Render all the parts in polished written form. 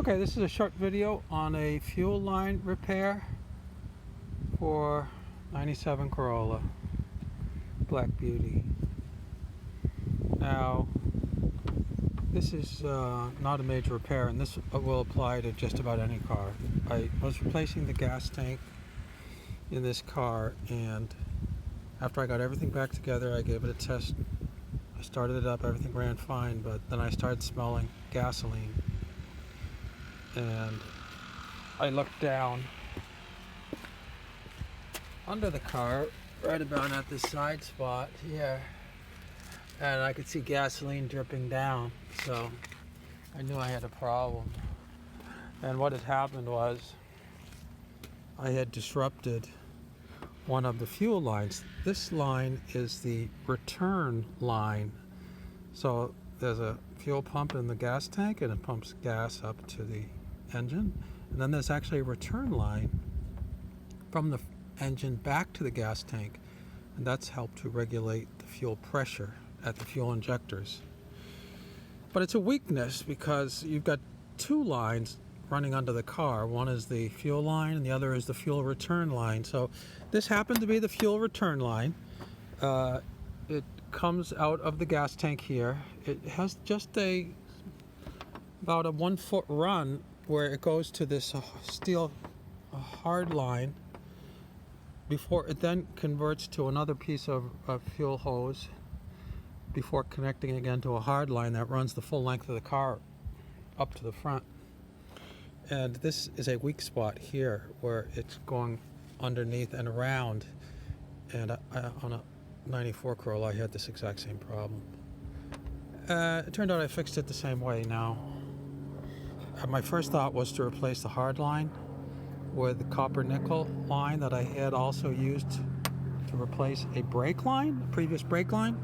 Okay, this is a short video on a fuel line repair for 97 Corolla Black Beauty. Now, this is not a major repair, and this will apply to just about any car. I was replacing the gas tank in this car, and after I got everything back together, I gave it a test. I started it up, everything ran fine, but then I started smelling gasoline. And I looked down under the car, right about at this side spot here, and I could see gasoline dripping down, so I knew I had a problem. And what had happened was I had disrupted one of the fuel lines. This line is the return line. So there's a fuel pump in the gas tank, and it pumps gas up to the engine, and then there's actually a return line from the engine back to the gas tank, and that's helped to regulate the fuel pressure at the fuel injectors. But it's a weakness because you've got two lines running under the car. One is the fuel line and the other is the fuel return line. So this happened to be the fuel return line. It comes out of the gas tank here. It has just about a 1 foot run where it goes to this steel hard line before it then converts to another piece of fuel hose before connecting again to a hard line that runs the full length of the car up to the front. And this is a weak spot here where it's going underneath and around, and on a 94 Corolla I had this exact same problem. It turned out I fixed it the same way. Now, my first thought was to replace the hard line with the copper nickel line that I had also used to replace a brake line, a previous brake line.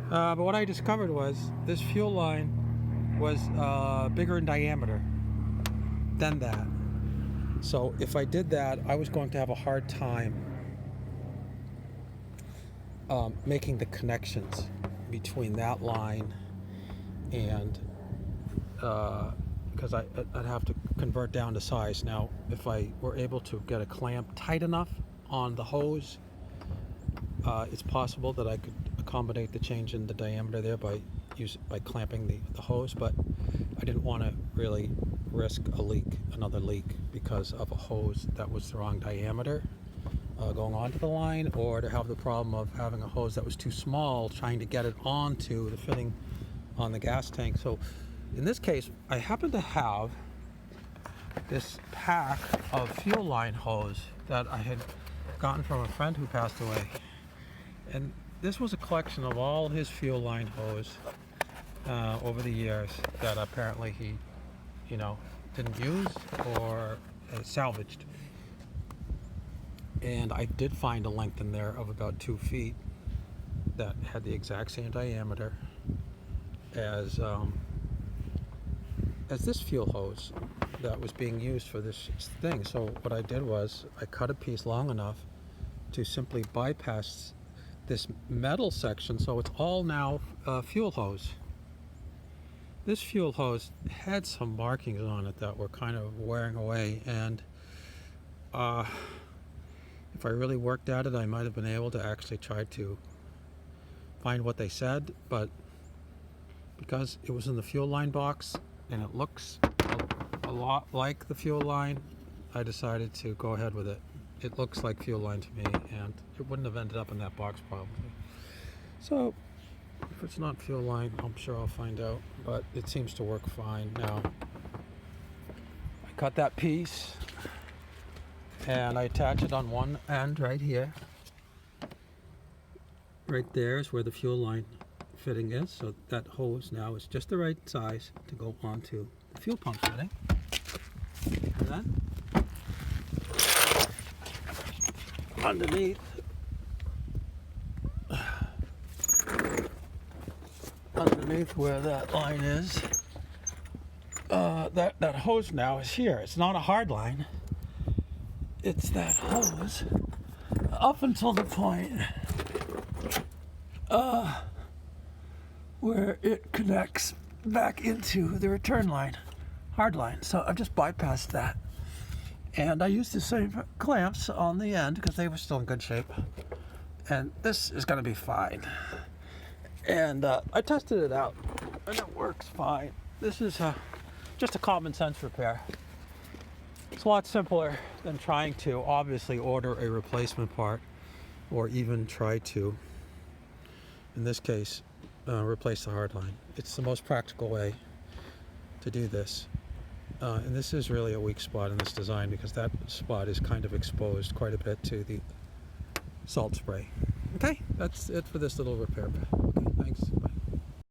But what I discovered was this fuel line was bigger in diameter than that. So if I did that, I was going to have a hard time making the connections between that line and because I'd have to convert down to size. Now, if I were able to get a clamp tight enough on the hose, it's possible that I could accommodate the change in the diameter there by clamping the hose, but I didn't want to really risk another leak because of a hose that was the wrong diameter going onto the line, or to have the problem of having a hose that was too small trying to get it onto the fitting on the gas tank. So in this case, I happen to have this pack of fuel line hose that I had gotten from a friend who passed away. And this was a collection of all his fuel line hose over the years that apparently he, didn't use or salvaged. And I did find a length in there of about 2 feet that had the exact same diameter as this fuel hose that was being used for this thing. So what I did was I cut a piece long enough to simply bypass this metal section, so it's all now fuel hose. This fuel hose had some markings on it that were kind of wearing away, and if I really worked at it, I might have been able to actually try to find what they said, but because it was in the fuel line box and it looks a lot like the fuel line, I decided to go ahead with it. It looks like fuel line to me, and it wouldn't have ended up in that box probably. So if it's not fuel line, I'm sure I'll find out, but it seems to work fine. Now, I cut that piece and I attach it on one end right here. Right there is where the fuel line fitting is, so that hose now is just the right size to go onto the fuel pump fitting. And then underneath where that line is, that hose now is here. It's not a hard line. It's that hose up until the point where it connects back into the return line. hard line. So I've just bypassed that. And I used the same clamps on the end because they were still in good shape. And this is going to be fine. And I tested it out, and it works fine. This is just a common sense repair. It's a lot simpler than trying to obviously order a replacement part, or even try to, in this case, replace the hardline. It's the most practical way to do this. And this is really a weak spot in this design because that spot is kind of exposed quite a bit to the salt spray. Okay, that's it for this little repair. Okay, thanks.